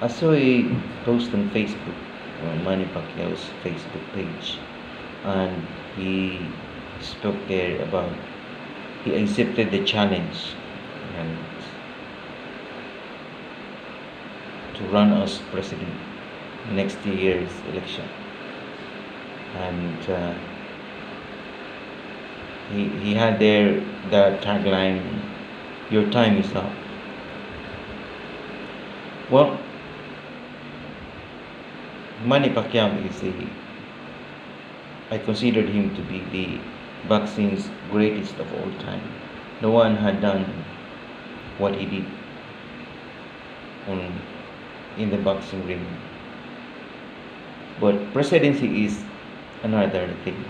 I saw a post on Facebook, on Manny Pacquiao's Facebook page, and he spoke there about he accepted the challenge and to run as president next year's election. And he had there the tagline, "Your time is up." Well, Manny Pacquiao is a I considered him to be the boxing's greatest of all time. No one had done what he did on in the boxing ring. But presidency is another thing.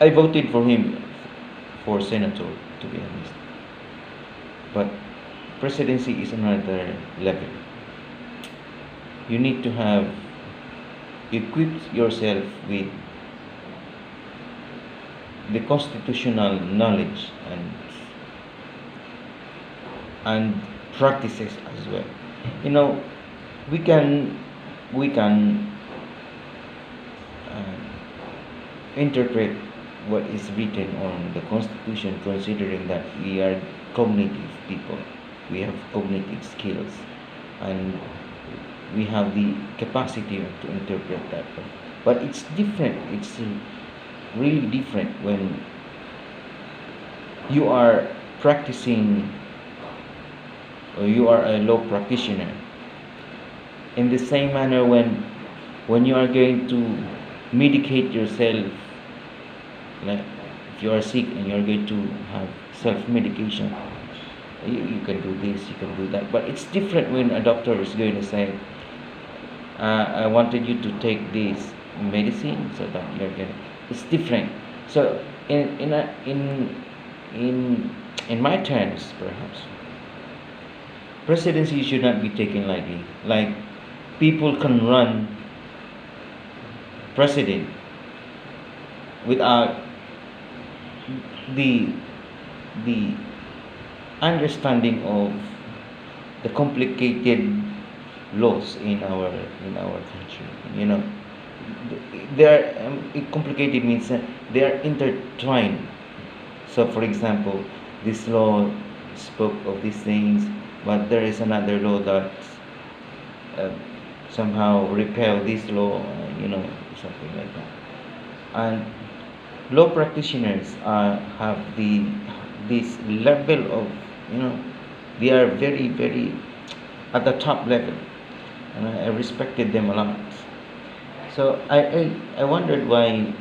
I voted for him for senator, to be honest. But presidency is another level. You need to have equipped yourself with the constitutional knowledge and practices as well. You know, we can interpret what is written on the constitution, considering that we are cognitive people, we have cognitive skills, and we have the capacity to interpret that. But it's different. It's really different when you are practicing or you are a law practitioner. In the same manner, when you are going to medicate yourself, like if you are sick and you are going to have self-medication, you can do this, you can do that. But it's different when a doctor is going to say, I wanted you to take this medicine so that you're gonna. It's different. So in my terms, perhaps presidency should not be taken lightly. Like people can run president without the understanding of the complicated laws in our country. You know, they are complicated means they are intertwined. So, for example, this law spoke of these things, but there is another law that uh, somehow repel this law. Something like that. And law practitioners have this level of they are very very at the top level, and I respected them a lot. So I wondered why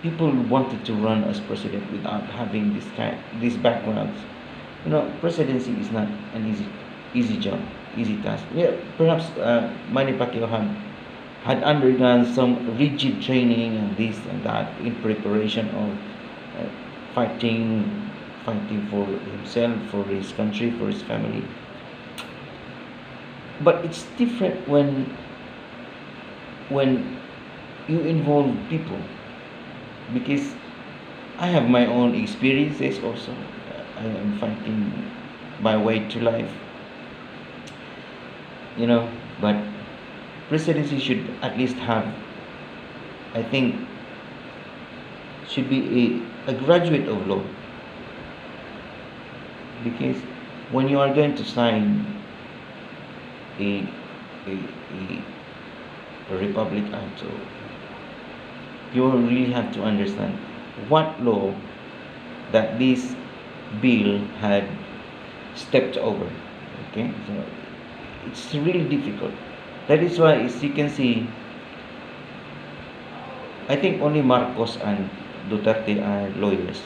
people wanted to run as president without having these backgrounds. Presidency is not an easy job, easy task. Yeah, perhaps Manny Pacquiao had undergone some rigid training and this and that in preparation of fighting for himself, for his country, for his family. But it's different when you involve people, because I have my own experiences also. I am fighting my way to life, but presidency should at least have, I think, should be a graduate of law, because when you are going to sign a, a, a Republic Act, so you really have to understand what law that this bill had stepped over. Okay, so it's really difficult. That is why, as you can see, I think only Marcos and Duterte are lawyers.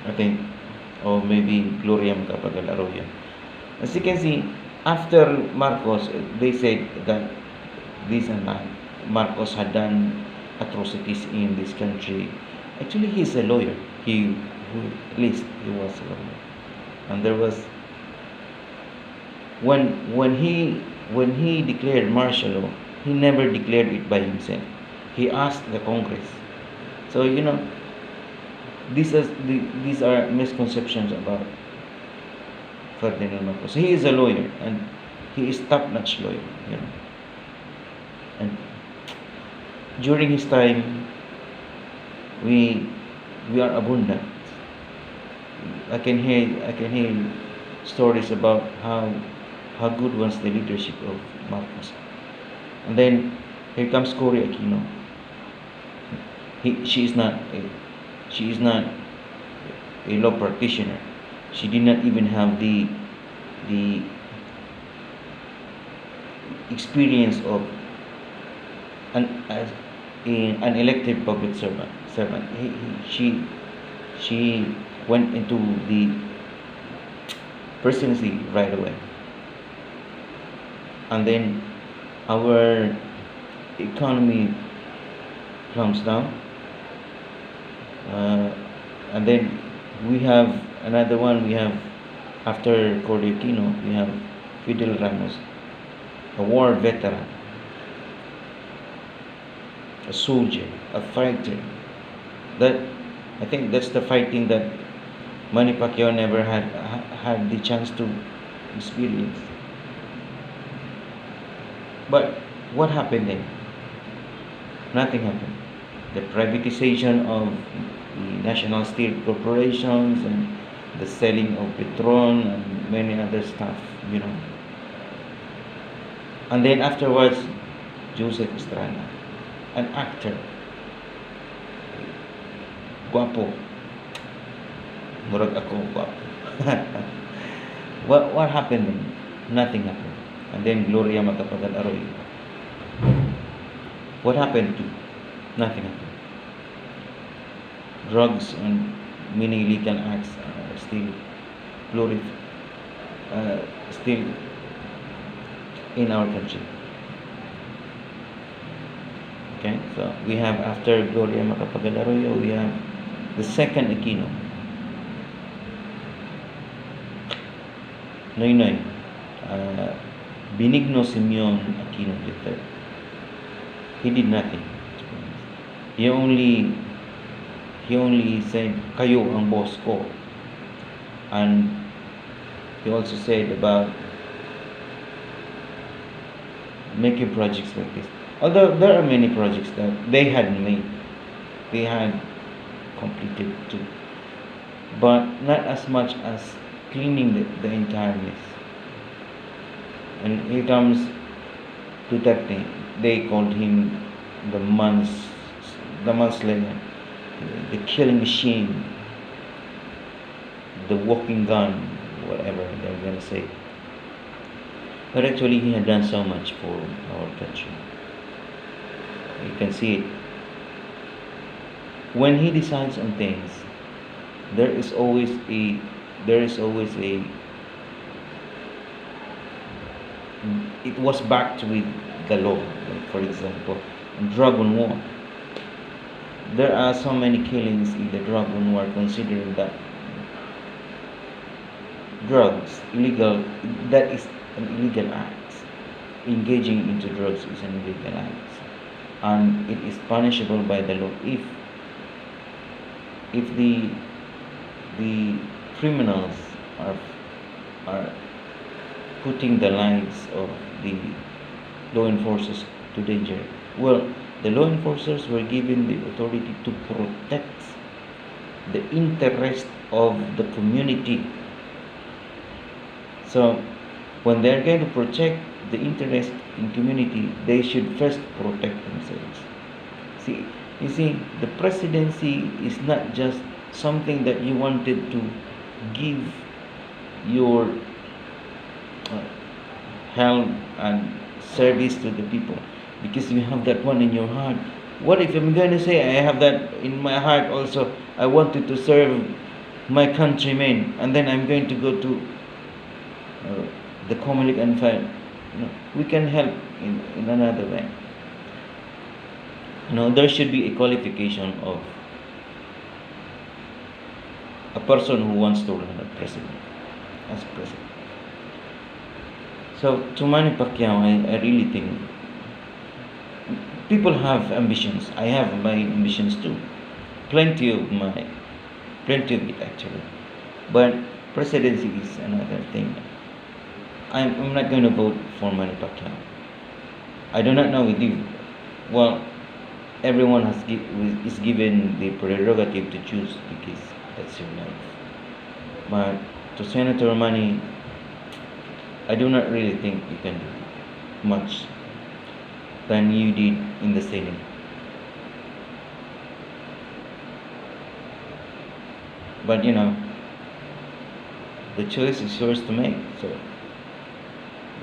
I think, or maybe Gloria Macapagal Arroyo. As you can see, after Marcos, they said that this and that. Marcos had done atrocities in this country. Actually, he's a lawyer. At least he was a lawyer. And there was when he declared martial law, he never declared it by himself. He asked the Congress. So these are misconceptions about Ferdinand Marcos. He is a lawyer, and he is top-notch lawyer, you know. And during his time, we we are abundant. I can hear stories about how good was the leadership of Marcos. And then here comes Cory Aquino. He, she is not a law practitioner. She did not even have the experience of as an elected public servant. She went into the presidency right away, and then our economy comes down, and then we have another one. We have, after Cory Aquino, we have Fidel Ramos, a war veteran, a soldier, a fighter. That, I think that's the fighting that Manny Pacquiao never had the chance to experience. But what happened then? Nothing happened. The privatization of the national steel corporations, and the selling of Petron and many other stuff, you know. And then afterwards, Joseph Estrada, an actor, guapo, murag ako guapo. What happened then? Nothing happened. And then Gloria Macapagal Arroyo. What happened to? Nothing happened. Drugs and many illegal acts are still still in our country. Okay, so we have, after Gloria Macapagal Arroyo, we have the second Aquino, Noynoy, Benigno Simeon Aquino III. He did nothing. He only said, "Kayo ang boss ko," and he also said about making projects like this. Although there are many projects that they had made, they had completed too, but not as much as cleaning the entire mess. And here comes Duterte. They called him the manslayer, the killing machine, the walking gun, whatever they're gonna say. But actually, he had done so much for our country. You can see it. When he decides on things, there is always a it was backed with the law. Like, for example, drug war. There are so many killings in the drug war, considering that drugs illegal, that is an illegal act. Engaging into drugs is an illegal act, and it is punishable by the law if the criminals are putting the lives of the law enforcers to danger. Well, the law enforcers were given the authority to protect the interest of the community. So when they're going to protect the interest in community, they should first protect themselves. You see, the presidency is not just something that you wanted to give your help and service to the people because you have that one in your heart. What if I'm going to say I have that in my heart also? I wanted to serve my countrymen, and then I'm going to go to the Comelec and file. We can help in another way. There should be a qualification of a person who wants to run as president. So to Manny Pacquiao, I really think people have ambitions. I have my ambitions too. Plenty of it actually. But Presidency is another thing. I'm not going to vote for Manny Pacquiao. I do not know with you. Well, everyone is given the prerogative to choose because that's your life. But to Senator Manny, I do not really think you can do much than you did in the Senate. But the choice is yours to make, so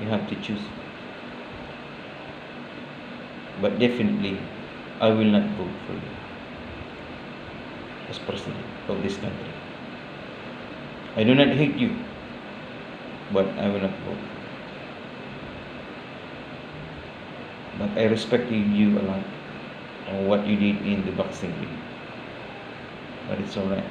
you have to choose. But definitely, I will not vote for you as president of this country. I do not hate you, but I will not vote. But I respected you a lot on what you did in the boxing league. But it's alright.